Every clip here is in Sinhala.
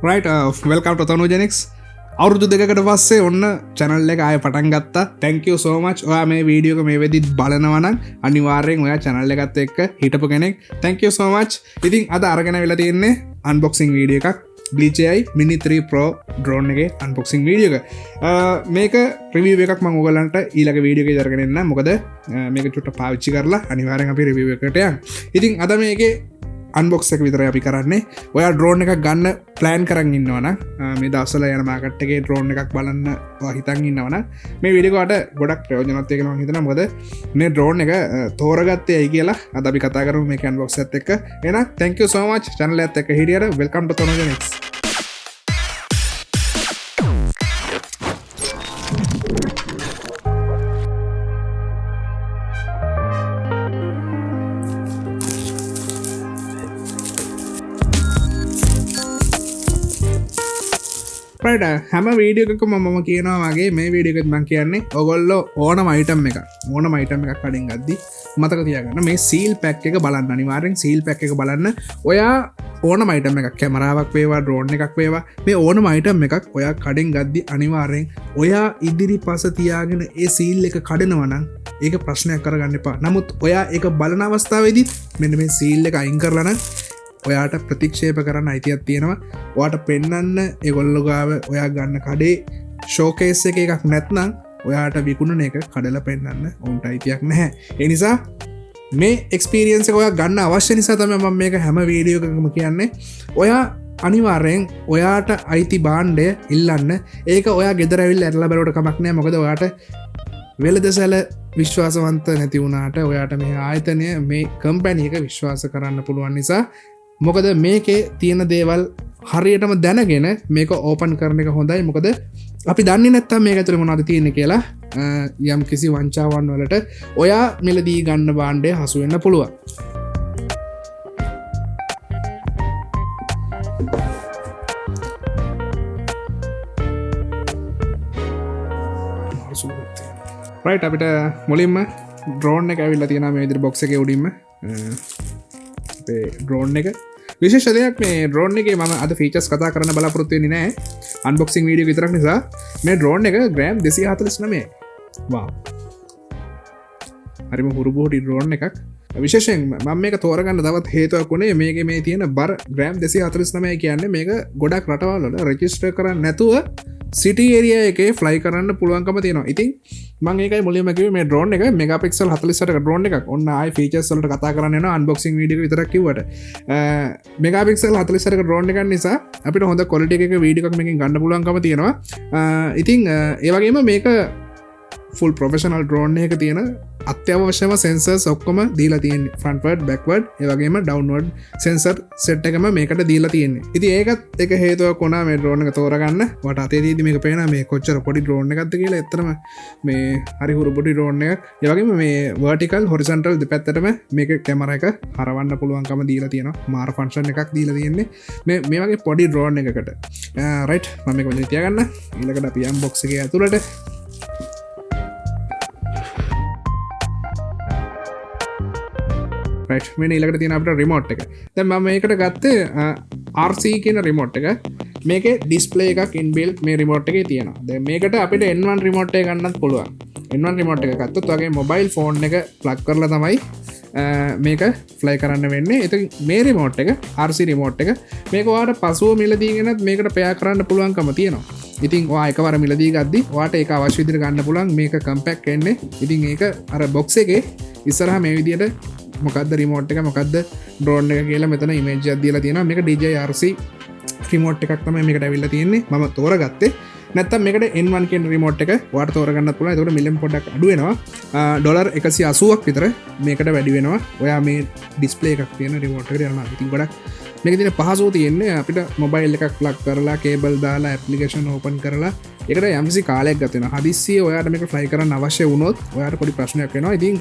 right welcome to Tanujanics අවුරුදු දෙකකට පස්සේ ඔන්න channel එක ආයෙ පටන් ගත්තා. thank you so much. ඔයා මේ වීඩියෝ එක මේ වෙදිත් බලනවා නම් අනිවාර්යෙන් ඔයා channel එකත් එක්ක හිටපු කෙනෙක්. thank you so much. ඉතින් අද අරගෙන වෙලා තියෙන්නේ unboxing වීඩියෝ එකක්. DJI Mini 3 Pro drone එකේ unboxing වීඩියෝ එක. මේක review එකක් මම ඔයගලන්ට ඊළඟ වීඩියෝ එකේ දරගෙන එන්න. මොකද මේක චුට්ට පාවිච්චි කරලා අනිවාර්යෙන් අපි review එකට යන්න. ඉතින් අද මේකේ unbox එක විතරයි අපි කරන්නේ. ඔයා drone එකක් ගන්න plan කරන් ඉන්නවනම් මේ දවස්වල යන මාකට් එකේ drone එකක් බලන්න ඔයා හිතන් ඉන්නවනම් මේ වීඩියෝ එකට ගොඩක් ප්‍රයෝජනවත් වෙයි කියලා මම හිතනවා. මොකද මේ drone එක තෝරගත්තේ ඇයි කියලා අද අපි කතා කරමු මේක unbox එකත් එක්ක. එහෙනම් thank you so much channel එකත් එක්ක හිටියට welcome to Tanujanics. හැම වීඩියෝ එකකම මම කියනවා වගේ මේ වීඩියෝ එකත් මම කියන්නේ ඔයගොල්ලෝ ඕනම අයිටම් එකක් කඩින් ගද්දි මතක තියාගන්න මේ සීල් පැක් එක බලන්න. අනිවාර්යෙන් සීල් පැක් එක බලන්න. ඔයා ඕනම අයිටම් එකක් කැමරාවක් වේවා ඩ්‍රෝන් එකක් වේවා මේ ඕනම අයිටම් එකක් ඔයා කඩින් ගද්දි අනිවාර්යෙන් ඔයා ඉදිරිපස තියාගෙන ඒ සීල් එක කඩනවා නම් ඒක ප්‍රශ්නයක් කරගන්න එපා. නමුත් ඔයා ඒක බලන අවස්ථාවේදී මෙන්න මේ සීල් එක අයින් කරලා නම් ඔයාට ප්‍රතික්ෂේප කරන්න අයිතියක් තියෙනවා. ඔයාට පෙන්නන්න ඒගොල්ලෝ ගාව ඔයා ගන්න කඩේ ෂෝකේස් එකක් නැත්නම් ඔයාට විකුණන එක කඩලා පෙන්නන්න ඔවුන්ට අයිතියක් නැහැ. ඒ නිසා මේ එක්ස්පීරියන්ස් එක ඔයා ගන්න අවශ්‍ය නිසා තමයි මම මේක හැම වීඩියෝ එකකම කියන්නේ. ඔයා අනිවාර්යෙන් ඔයාට අයිති භාණ්ඩය ඉල්ලන්න. ඒක ඔයා ගෙදර ඇවිල්ලා ඇරලා බලවට කමක් නැහැ. මොකද ඔයාට වෙළඳසැල විශ්වාසවන්ත නැති වුණාට ඔයාට මේ ආයතනය මේ කම්පැනි එක විශ්වාස කරන්න පුළුවන් නිසා. මොකද මේකේ තියෙන දේවල් හරියටම දැනගෙන මේක ඕපන් කරන එක හොඳයි. මොකද අපි දන්නේ නැත්තම් මේක ඇතුලේ මොනවද තියෙන්නේ කියලා යම් කිසි වංචාවන් වලට ඔයා මිලදී ගන්න භාණ්ඩය හසු වෙන්න පුළුවන්. right අපිට මුලින්ම ඩ්‍රෝන් එක ඇවිල්ලා තියෙනවා මේ විදිහට බොක්ස් එකේ උඩින්ම. අපේ ඩ්‍රෝන් එක විශේෂ දෙයක් මේ ඩ්‍රෝන් එකේ මම අද ෆීචර්ස් කතා කරන්න බලාපොරොත්තු වෙන්නේ නැහැ. අන්බොක්සිං වීඩියෝ විතරක් නිසා මේ ඩ්‍රෝන් එක ග්‍රෑම් 249. වාව්. හරිම හුරුබුහුඩි ඩ්‍රෝන් එකක්. විශේෂයෙන් මම මේක තෝරගන්න තවත් හේතුවක් උනේ මේකේ මේ තියෙන බර ග්‍රෑම් 249 කියන්නේ මේක ගොඩක් රටවල් වල රෙජිස්ටර් කරන්න නැතුව සිටි ඒරියා එකේ ෆ්ලයි කරන්න පුළුවන්කම තියෙනවා. ඉතින් මම ඒකයි මුලින්ම කිව්වේ මේ ඩ්‍රෝන් එක මෙගාපික්සල් 48ක ඩ්‍රෝන් එකක්. ඔන්න ආයි ෆීචර්ස් වලට කතා කරන්න යනවා අන්බොක්සිං වීඩියෝ එක විතරක් කිව්වට. මෙගාපික්සල් 48ක ඩ්‍රෝන් එකක් නිසා අපිට හොඳ ක්වොලිටි එකක වීඩියෝ එකක් මේකෙන් ගන්න පුළුවන්කම තියෙනවා. ඉතින් ඒ වගේම මේක ෆුල් ප්‍රොෆෙෂනල් ඩ්‍රෝන් එක තියෙන අත්‍යවශ්‍යම සෙන්සර්ස් ඔක්කොම දීලා තියෙන්නේ. ෆ්‍රන්ට්වර්ඩ් බැක්වර්ඩ් ඒ වගේම ඩවුන්වර්ඩ් සෙන්සර් සෙට් එකම මේකට දීලා තියෙන්නේ. ඉතින් ඒකත් එක හේතුවක් වුණා මේ ඩ්‍රෝන් එක තෝරගන්න. වට අතේ තියෙදි මේක පේනවා මේ කොච්චර පොඩි ඩ්‍රෝන් එකක්ද කියලා. ඇත්තටම මේ හරි හුරු පොඩි ඩ්‍රෝන් එකක්. ඒ වගේම මේ වර්ටිකල් හොරිසොන්ටල් දෙපැත්තටම මේක කැමරා එක හරවන්න පුළුවන්කම දීලා තියෙනවා. මාර ෆන්ක්ෂන් එකක් දීලා තියෙන්නේ මේ වගේ පොඩි ඩ්‍රෝන් එකකට. රයිට් මම මේක මෙතන තියාගන්න. ඊළඟට අපි අන්බොක්ස් එකේ ඇතුළට මේ ඊළඟට තියෙන අපිට රිමෝට් එක. දැන් මම මේකට ගත්තේ RC කියන රිමෝට් එක. මේකේ ඩිස්ප්ලේ එකක් ඉන්බිල්ට් මේ රිමෝට් එකේ තියෙනවා. දැන් මේකට අපිට N1 රිමෝට් එක ගන්නත් පුළුවන්. N1 රිමෝට් එක ගත්තොත් ඔයගේ මොබයිල් ෆෝන් එක ප්ලග් කරලා තමයි මේක ෆ්ලයි කරන්න වෙන්නේ. ඉතින් මේ රිමෝට් එක RC රිමෝට් එක මේක ඔයාලට පසුව මිලදීගෙනත් මේකට පෙයා කරන්න පුළුවන්කම තියෙනවා. ඉතින් ඔයා එකවර මිලදී ගද්දි ඔයාට ඒක අවශ්‍ය විදිහට ගන්න පුළුවන්. මේක කම්පැක්ට් වෙන්නේ. ඉතින් ඒක අර බොක්ස් එකේ ඉස්සරහා මේ විදිහට මොකක්ද රිමෝට් එක මොකක්ද ඩ්‍රෝන් එක කියලා මෙතන ඉමේජ් එකක් දීලා තියෙනවා. මේක DJI RC රිමෝට් එකක් තමයි මේකට ඇවිල්ලා තියෙන්නේ. මම තෝරගත්තේ. නැත්තම් මේකට N1 කියන රිමෝට් එක ඔයාලට තෝරගන්නත් පුළුවන්. ඒකට මිලියන් පොඩ්ඩක් අඩු වෙනවා. $180ක් විතර මේකට වැඩි වෙනවා. ඔයා මේ ඩිස්ප්ලේ එකක් තියෙන රිමෝට් එකට යනවා. ඉතින් ගොඩක් මේක තියෙන පහසුව තියෙන්නේ අපිට මොබයිල් එකක් ප්ලග් කරලා කේබල් දාලා ඇප්ලිකේෂන් ඕපන් කරලා ඒකට යම්කිසි කාලයක් ගත වෙනවා. හදිස්සියේ ඔයාට මේක ෆ්ලයි කරන්න අවශ්‍ය වුණොත් ඔයාට පොඩි ප්‍රශ්නයක් වෙනවා. ඉතින්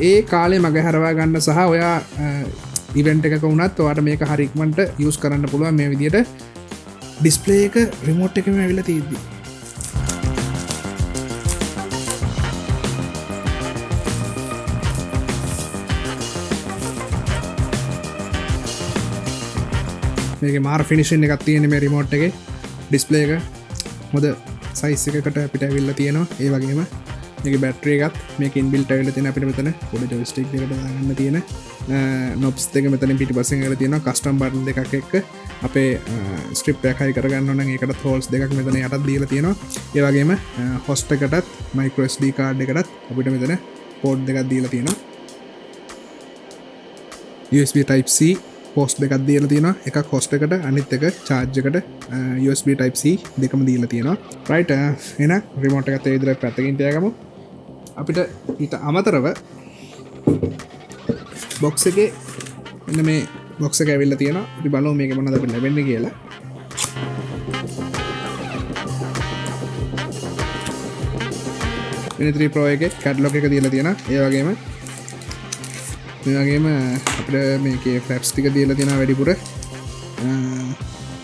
ඒ කාලේ මග හරවා ගන්න සහ ඔයා ඉවෙන්ට් එකක වුණත් ඔයාට මේක හරි ඉක්මනට යූස් කරන්න පුළුවන් මේ විදිහට ඩිස්ප්ලේ එක රිමෝට් එකෙම ඇවිල්ලා තියෙද්දි. මේක මාර් ෆිනිෂන් එකක් තියෙන මේ රිමෝට් එකේ ඩිස්ප්ලේ එක හොඳ සයිස් එකකට අපිට ඇවිල්ලා තියෙනවා ඒ වගේම මේක බැටරි එකත් මේක ඉන්බිල්ට් ඇවිල්ලා තියෙන අපිට මෙතන පොඩි ජොයිස්ටික් දෙකට දාගන්න තියෙන නොබ්ස් දෙක මෙතන පිටිපස්සෙන් ඇවිල්ලා තියෙනවා කස්ටම් බටන් දෙකක් එක්ක අපේ ස්ට්‍රිප් එක හයි කරගන්න ඕන නම් ඒකට හෝල්ස් දෙකක් මෙතන යටත් දීලා තියෙනවා ඒ වගේම හොස්ට් එකටත් මයික්‍රෝ SD කාඩ් එකටත් අපිට මෙතන පෝට් දෙකක් දීලා තියෙනවා USB type C පෝස්ට් දෙකක් දීලා තියෙනවා එකක් හොස්ට් එකට අනිත් එක charge එකට USB type C දෙකම දීලා තියෙනවා right එහෙනම් රිමෝට් එකත් ඒ විදිහට පැත්තකින් තියාගමු අපිට ඊට අමතරව බොක්ස් එකේ මෙන්න මේ බොක්ස් එක ඇවිල්ලා තියෙනවා අපි බලමු මේකේ මොනවද අපිට ලැබෙන්නේ කියලා Mini 3 Pro එකේ කැටලොග් එක දීලා තියෙනවා ඒ වගේම අපිට මේකේ ෆ්ලැප්ස් ටික දීලා තියෙනවා වැඩිපුර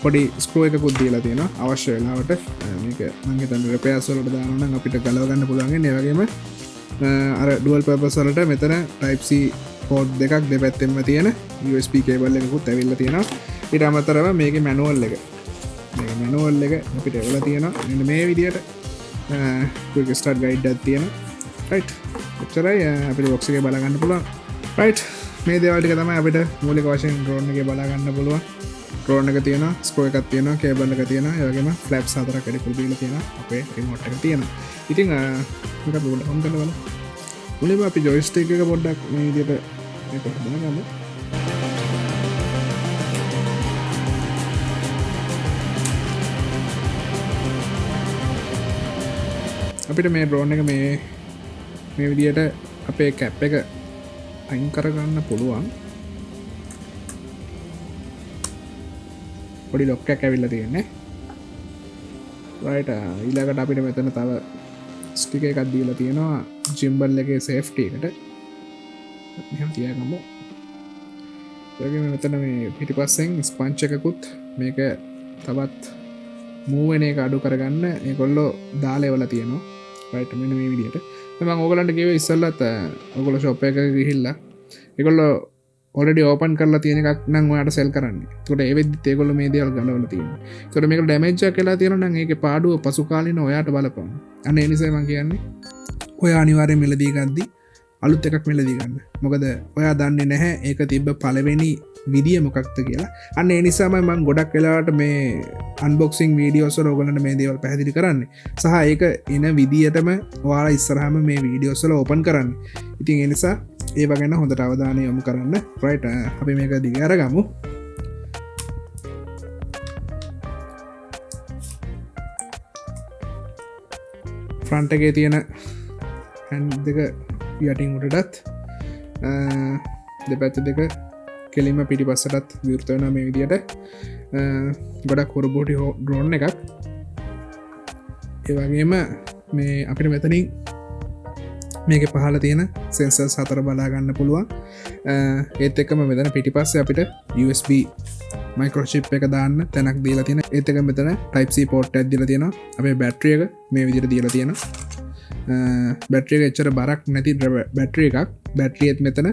පොඩි ස්ක්‍රූ එකකුත් දීලා තියෙනවා අවශ්‍ය වෙලාවට මේක මම හිතන්නේ රිපෙයාර්ස් වලට දානවා නම් අපිට ගලව ගන්න පුළුවන් වෙන්නේ ඒ වගේම අර ඩුවල් පර්පස් වලට මෙතන type C පෝට් දෙකක් දෙපැත්තෙන්ම තියෙන USB කේබල් එකකුත් ඇවිල්ලා තියෙනවා ඊට අමතරව මේකේ මැනුවල් එක අපිට එවලා තියෙනවා මෙන්න මේ විදිහට quick start guide එකක් තියෙනවා right එච්චරයි අපිට box එකේ බලා ගන්න පුළුවන් right මේ දේවල් ටික තමයි අපිට මූලික වශයෙන් drone එකේ බලා ගන්න පුළුවන් drone එක තියෙනවා screw එකක් තියෙනවා cable එක තියෙනවා ඒ වගේම flaps හතරක් වැඩිපුර දීලා තියෙනවා අපේ remote එක තියෙනවා ඉතින් මේක පොඩ්ඩක් on කරලා බලමු මුලින්ම අපි joystick එක පොඩ්ඩක් මේ විදිහට මේක හදාගමු අපිට මේ drone එක මේ විදිහට අපේ cap එක අයින් කරගන්න පුළුවන් පොඩි ලොක් එකක් ඇවිල්ලා තියෙන්නේ right ඊළඟට අපිට මෙතන තව ස්ටික් එකක් දීලා තියෙනවා gimbal එකේ safety එකට මෙහෙම තියාගමු ඒ වගේම මෙතන මේ පිටිපස්සෙන් ස්පන්ච් එකකුත් මේක තවත් move වෙන එක අඩු කරගන්න ඒගොල්ලෝ දාලා එවලා තියෙනවා right මෙන්න මේ විදිහට මම ඕගලන්ට කිව්වේ ඉස්සෙල්ලත් ඕගොල්ලෝ shop එකක ගිහිල්ලා ඒගොල්ලෝ already open කරලා තියෙන එකක් නම් ඔයාලට sell කරන්නේ. ඒකට ඒ වෙද්දිත් ඒගොල්ලෝ මේ දේවල් ගලවලා තියෙනවා. ඒකට මේක damage එකක් වෙලා තියෙනවා නම් ඒකේ පාඩුව පසු කාලින ඔයාට බලපන්. අන්න ඒ නිසා මම කියන්නේ ඔයා අනිවාර්යෙන් මෙලදී ගද්දි අලුත් එකක් මෙලදී ගන්න. මොකද ඔයා දන්නේ නැහැ ඒක තිබ්බ පළවෙනි විදිය මොකක්ද කියලා. අන්න ඒ නිසාම මම ගොඩක් වෙලාවට මේ unboxing videos වල ඔයගොල්ලන්ට මේ දේවල් පැහැදිලි කරන්නේ. සහ ඒක එන විදියටම ඔයාලා ඉස්සරහම මේ videos වල open කරන්නේ. ඉතින් ඒ නිසා ඒව ගැන හොඳට අවධානය යොමු කරන්න right අපි මේක දිග අරගමු ෆ්‍රන්ට් එකේ තියෙන හැන්ඩ් දෙක යටින් උඩටත් දෙපැත්ත දෙක කෙලින්ම පිටිපස්සටත් විවෘත වෙනවා මේ විදියට ගොඩක් හොරබෝටි ඩ්‍රෝන් එකක් ඒ වගේම මේ අපිට මෙතනින් මේක පහල තියෙන සෙන්සර්ස් හතර බලා ගන්න පුළුවන් ඒත් එක්කම මෙතන පිටිපස්සේ අපිට USB මයික්‍රෝචිප් එක දාන්න තැනක් දීලා තියෙන ඒත් එක මෙතන type C port එකක් දීලා තියෙනවා අපේ බැටරි එක මේ විදිහට දීලා තියෙනවා බැටරි එක එච්චර බරක් නැති බැටරි එකක් බැටරියත් මෙතන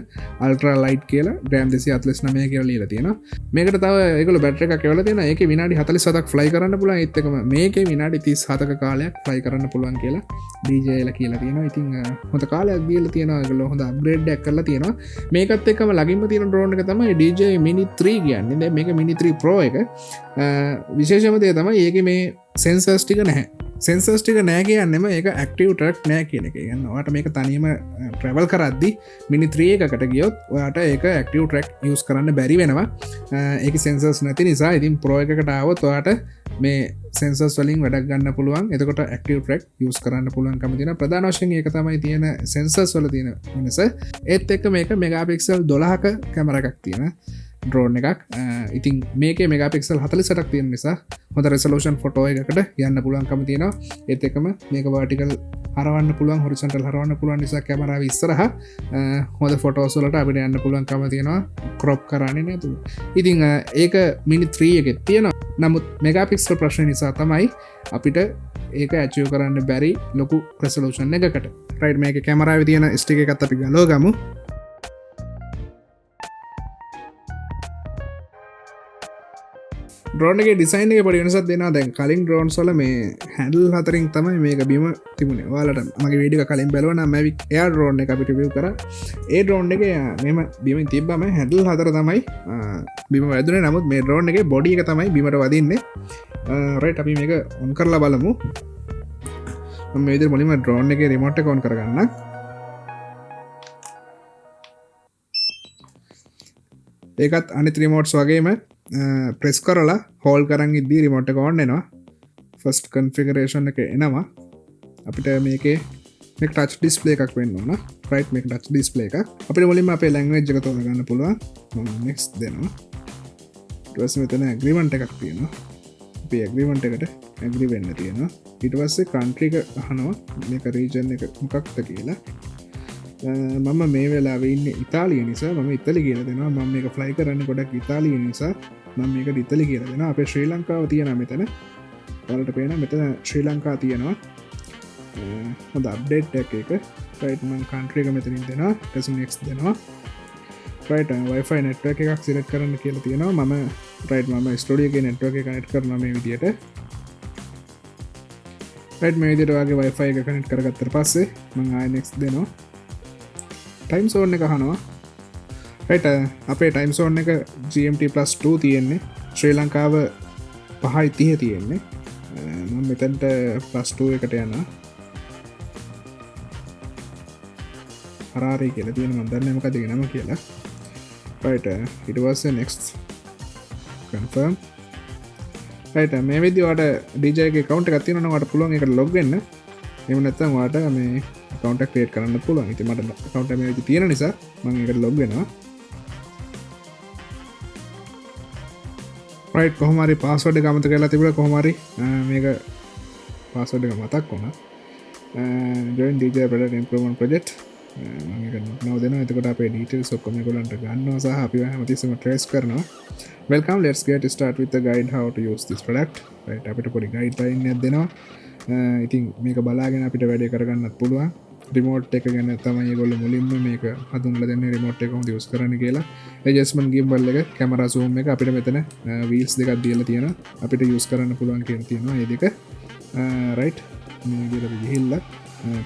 අල්ට්‍රා ලයිට් කියලා ග්‍රෑම් 249 කියලා ලියලා තියෙනවා මේකට තව ඒගොල්ලෝ බැටරි එකක් එවලා තියෙනවා ඒකේ විනාඩි 47ක් ෆ්ලයි කරන්න පුළුවන් ඒත් එකම මේකේ විනාඩි 37ක කාලයක් ෆ්ලයි කරන්න පුළුවන් කියලා DJI ලා කියලා තියෙනවා ඉතින් හොඳ කාලයක් දීලා තියෙනවා ඒගොල්ලෝ හොඳ අප්ග්‍රේඩ් එකක් කරලා තියෙනවා මේකත් එක්කම ළඟින්ම තියෙන ඩ්‍රෝන් එක තමයි DJI Mini 3 කියන්නේ දැන් මේක Mini 3 Pro එක විශේෂම දේ තමයි ඒකේ මේ සෙන්සර්ස් ටික නැහැ සෙන්සර්ස් ටික නෑ කියන්නෙම ඒක ඇක්ටිව් ට්‍රැක් නෑ කියන එක ගන්න ඔයාට මේක තනියම ට්‍රැවල් කරද්දි Mini 3 එකකට ගියොත් ඔයාට ඒක ඇක්ටිව් ට්‍රැක් යූස් කරන්න බැරි වෙනවා ඒක සෙන්සර්ස් නැති නිසා ඉතින් Pro එකකට ආවොත් ඔයාට මේ සෙන්සර්ස් වලින් වැඩක් ගන්න පුළුවන් එතකොට ඇක්ටිව් ට්‍රැක් යූස් කරන්න පුළුවන්කම තියෙන ප්‍රධාන වශයෙන් ඒක තමයි තියෙන සෙන්සර්ස් වල තියෙන වෙනස ඒත් එක්ක මේක මෙගාපික්සල් 12ක කැමරා එකක් තියෙන ඩ්‍රෝන් එකක් ඉතින් මේක මෙගාපික්සල් 48ක් තියෙන නිසා හොඳ රෙසලූෂන් ෆොටෝ එකකට යන්න පුළුවන්කම තියෙනවා ඒත් එකම මේක වර්ටිකල් හරවන්න පුළුවන් හොරිසොන්ටල් හරවන්න පුළුවන් නිසා කැමරාව ඉස්සරහා හොඳ ෆොටෝස් වලට අපිට යන්න පුළුවන්කම තියෙනවා ක්‍රොප් කරන්නේ නැතුව ඉතින් ඒක Mini 3 එකේ තියෙනවා නමුත් මෙගාපික්සල් ප්‍රශ්න නිසා තමයි අපිට ඒක ඇචීව් කරන්න බැරි ලොකු රෙසලූෂන් එකකට රයිට් මේක කැමරාවේ තියෙන ස්ටික් එකත් අපි ගලව ගමු ඩ්‍රෝන් එක ඩිසයින් එක පොඩි වෙනසක් දෙනවා. දැන් කලින් ඩ්‍රෝන්ස් වල මේ හැන්ඩල් හතරකින් තමයි මේක බිම තිබුණේ. ඔයාලට මගේ වීඩියෝ එක කලින් බලුවා නම් Mavic Air drone එක අපිට රිවිව් කරා. ඒ ඩ්‍රෝන් එකේ මෙහෙම බිමින් තිබ්බම හැන්ඩල් හතර තමයි බිම වැදුනේ. නමුත් මේ ඩ්‍රෝන් එකේ බොඩි එක තමයි බිමට වදින්නේ. රයිට් අපි මේක ඔන් කරලා බලමු. මම මේ විදිහට මුලින්ම ඩ්‍රෝන් එකේ රිමෝට් එක ඔන් කරගන්නම්. ඒකත් අනිත් රිමෝට්ස් වගේම ප්‍රෙස් කරලා හෝල් කරන් ඉද්දී රිමෝට් එක ඔන් වෙනවා. ෆස්ට් කන්ෆිගරේෂන් එක එනවා. අපිට මේකේ මේක ටච් ඩිස්ප්ලේ එකක් වෙන්න ඕන. රයිට් මේක ටච් ඩිස්ප්ලේ එකක්. අපිට මුලින්ම අපේ ලැන්ග්වේජ් එක තෝරගන්න පුළුවන්. මම next දෙනවා. ඊට පස්සේ මෙතන ඇග්‍රීමන්ට් එකක් තියෙනවා. අපි ඇග්‍රීමන්ට් එකට ඇග්‍රී වෙන්න තියෙනවා. ඊට පස්සේ කන්ට්‍රි එක අහනවා මේක රීජන් එක මොකක්ද කියලා. මම මේ වෙලාවේ ඉන්නේ ඉතාලිය නිසා මම ඉතාලි කියලා දෙනවා. මම මේක ෆ්ලයි කරන්නේ ගොඩක් ඉතාලිය නිසා මම මේක ඉතාලි කියලා දෙනවා. අපේ ශ්‍රී ලංකාව තියෙනවා මෙතන. ඔයාලට පේනවා මෙතන ශ්‍රී ලංකාව තියෙනවා. හොඳ අප්ඩේට් එකක් එක. රයිට් මම කන්ට්‍රි එක මෙතනින් දෙනවා. ඊට පස්සේ next දෙනවා. රයිට් Wi-Fi network එකක් select කරන්න කියලා තියෙනවා. මම ස්ටුඩියෝ එකේ network එක connect කරනවා මේ විදියට. රයිට් මේ විදියට ඔයාගේ Wi-Fi එක connect කරගත්තට පස්සේ මම ආයෙ next දෙනවා. ටයිම් සෝන් එක අහනවා. රයිට් අපේ ටයිම් සෝන් එක GMT+2 තියෙන්නේ. ශ්‍රී ලංකාව 5:30 තියෙන්නේ. මම මෙතනට +2 එකට යනවා. හරාරි කියලා තියෙන මම දන්නේ මොකද ඒක නම කියලා. රයිට් ඊට පස්සේ next confirm. රයිට් මේ විදිහට ඔයාලට DJI ගේ account එකක් තියෙනවා නම් ඔයාලට පුළුවන් ඒකට log වෙන්න. එහෙම නැත්නම් ඔයාලට මේ account එක create කරන්න පුළුවන්. ඉතින් මට account එක මේ විදිහට තියෙන නිසා මම ඒකට log වෙනවා. රයිට් කොහොම හරි password එක අමතක කරලා තිබුණා. කොහොම හරි මේක password එක මතක් වුණා. join DJI product improvement project මම ඒක නෝ දෙනවා. එතකොට අපේ details ඔක්කොම ඒගොල්ලන්ට ගන්නවා සහ අපි හැමතිස්සෙම trace කරනවා. welcome, let's get start with the guide how to use this product. right අපිට පොඩි guideline එකක් දෙනවා. ඉතින් මේක බලාගෙන අපිට වැඩේ කරගන්නත් පුළුවන්. රිමෝට් එක ගැන තමයි ඒගොල්ලෝ මුලින්ම මේක හඳුන්වලා දෙන්නේ රිමෝට් එක කොහොමද යූස් කරන්න කියලා. adjustment gimbal එක, camera zoom එක අපිට මෙතන wheels දෙකක් දීලා තියෙනවා. අපිට යූස් කරන්න පුළුවන් කියලා තියෙනවා මේ දෙක. right මේ විදිහට අපි ගිහිල්ලා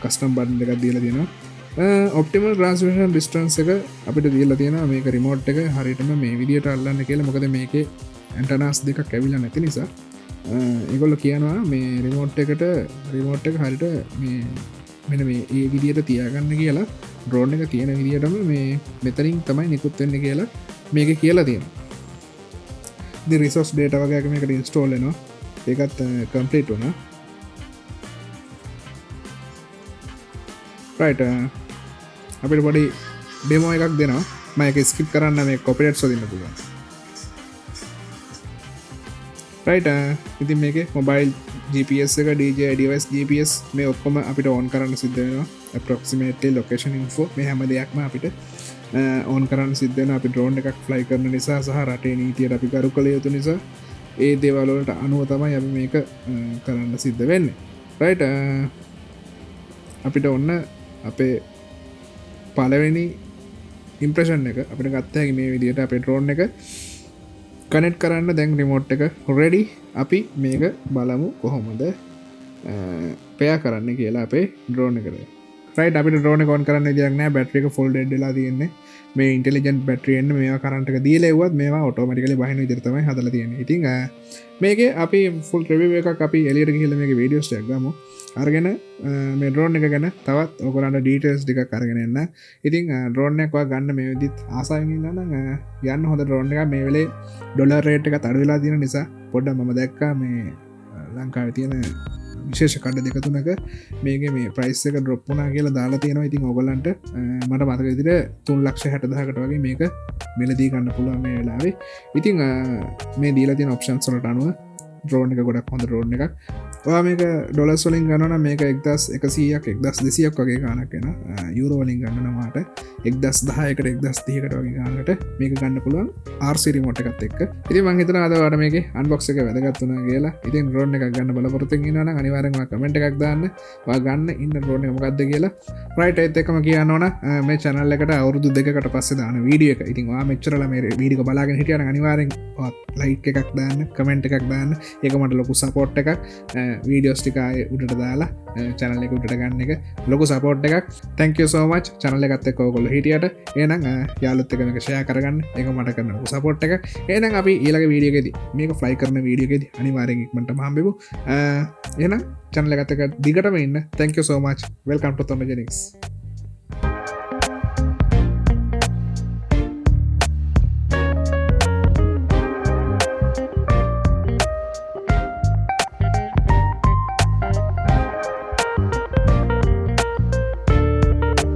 custom button දෙකක් දීලා තියෙනවා. optimal transmission distance එක අපිට දීලා තියෙනවා. මේක රිමෝට් එක හරියටම මේ විදිහට අල්ලන්න කියලා. මොකද මේකේ antennas දෙකක් ඇවිල්ලා නැති නිසා ඒගොල්ලෝ කියනවා මේ රිමෝට් එක හරියට මේ මෙන්න මේ ඒ විදිහට තියාගන්න කියලා. ඩ්‍රෝන් එක තියෙන විදිහටම මේ මෙතනින් තමයි නිකුත් වෙන්නේ කියලා මේක කියලා තියෙනවා. ඉතින් resource data වගේ එකක් මේකට install වෙනවා. ඒකත් complete වුණා. right අපිට පොඩි demo එකක් දෙනවා. මම ඒක skip කරන්න මේ copyright සොදින්න පුළුවන්. right ඉතින් මේකේ mobile GPS එක, DJI device GPS මේ ඔක්කොම අපිට on කරන්න සිද්ධ වෙනවා. approximately location info මේ හැම දෙයක්ම අපිට on කරන්න සිද්ධ වෙනවා. අපි drone එකක් fly කරන නිසා සහ රටේ නීතියට අපි කරු කළ යුතු නිසා ඒ දේවල් වලට අනුව තමයි අපි මේක කරන්න සිද්ධ වෙන්නේ. right අපිට ඔන්න අපේ පළවෙනි ඉම්ප්‍රෙෂන් එක අපිට ගත්ත හැකි මේ විදිහට අපේ drone එක කනෙක්ට් කරන්න දැන් රිමෝට් එක රෙඩි. අපි මේක බලමු කොහොමද පෙයා කරන්න කියලා අපේ ඩ්‍රෝන් එකට. රයිට් අපිට ඩ්‍රෝන් එක ඔන් කරන්න විදියක් නැහැ. බැටරි එක ෆුල් ඩෙඩ් වෙලා තියෙන්නේ. මේ ඉන්ටෙලිජන්ට් බැටරි එන්න මේවා කරන්ට් එක දීලා එවුවත් මේවා ඔටෝමැටිකලි බහින විදිහට තමයි හදලා තියෙන්නේ. ඉතින් මේකේ අපි ෆුල් රිවිව් එකක් අපි එළියට ගිහිල්ලා මේකේ වීඩියෝස් ටිකක් ගමු. අරගෙන මේ ඩ්‍රෝන් එක ගැන තවත් ඔයගොල්ලන්ට ඩීටේල්ස් ටිකක් අරගෙන එන්න. ඉතින් ඩ්‍රෝන් එකක් ඔයා ගන්න මේ විදිහට ආසාවෙන් ඉන්නා නම් යන්න හොඳ ඩ්‍රෝන් එකක්. මේ වෙලේ ඩොලර් රේට් එක අඩු වෙලා තියෙන නිසා පොඩ්ඩක් මම දැක්කා මේ ලංකාවේ තියෙන විශේෂ කඩ දෙක තුනක මේකේ මේ ප්‍රයිස් එක ඩ්‍රොප් වුණා කියලා දාලා තියෙනවා. ඉතින් ඔයගොල්ලන්ට මට මතක විදිහට 3,60,000කට වගේ මේක මිලදී ගන්න පුළුවන් මේ වෙලාවේ. ඉතින් මේ දීලා තියෙන ඔප්ෂන්ස් වලට අනුව ඩ්‍රෝන් එක ගොඩක් හොඳ ඩ්‍රෝන් එකක්. ඔයා මේක ඩොලස් වලින් ගන්නන මේක 1100ක් 1200ක් වගේ ගානක්ෙන යුරෝවලින් ගන්නනවාට 1010කට 1030කට වගේ ගානට මේක ගන්න පුළුවන් ආර්සිරි මොට් එකත් එක්ක. ඉතින් මං හිතනවා අද ඔයාලට මේකේ අන්බොක්ස් එක වැදගත් වුණා කියලා. ඉතින් ඩ්‍රෝන් එකක් ගන්න බලාපොරොත්තු වෙනවා නම් අනිවාර්යෙන්ම කමෙන්ට් එකක් දාන්න. ඔයා ගන්න ඉන්න ඩ්‍රෝන් එක මොකක්ද කියලා. රයිට් ඒත් එක්කම කියන්න ඕන මේ channel එකට අවුරුදු 2කට පස්සේ දාන වීඩියෝ එක. ඉතින් ඔයා මෙච්චරලා මේ වීඩියෝ එක බලාගෙන හිටියා නම් අනිවාර්යෙන් ලයික් එකක් දාන්න, කමෙන්ට් එකක් දාන්න. ඒක මට ලොකු සපෝට් එකක්. වීඩියෝස් ටික ආයේ උඩට දාලා channel එක උඩට ගන්න එක ලොකු සපෝට් එකක්. thank you so much channel එකත් එක්ක ඔයගොල්ලෝ හිටියට. එහෙනම් යාළුවොත් එක්ක මේක share කරගන්න. ඒක මට කරන ලොකු සපෝට් එකක්. එහෙනම් අපි ඊළඟ වීඩියෝ එකේදී මේක ෆ්ලයි කරන වීඩියෝ එකේදී අනිවාර්යෙන් ඉක්මනටම හම්බෙමු. එහෙනම් channel එකත් එක්ක දිගටම ඉන්න. thank you so much. welcome to Tomajenics.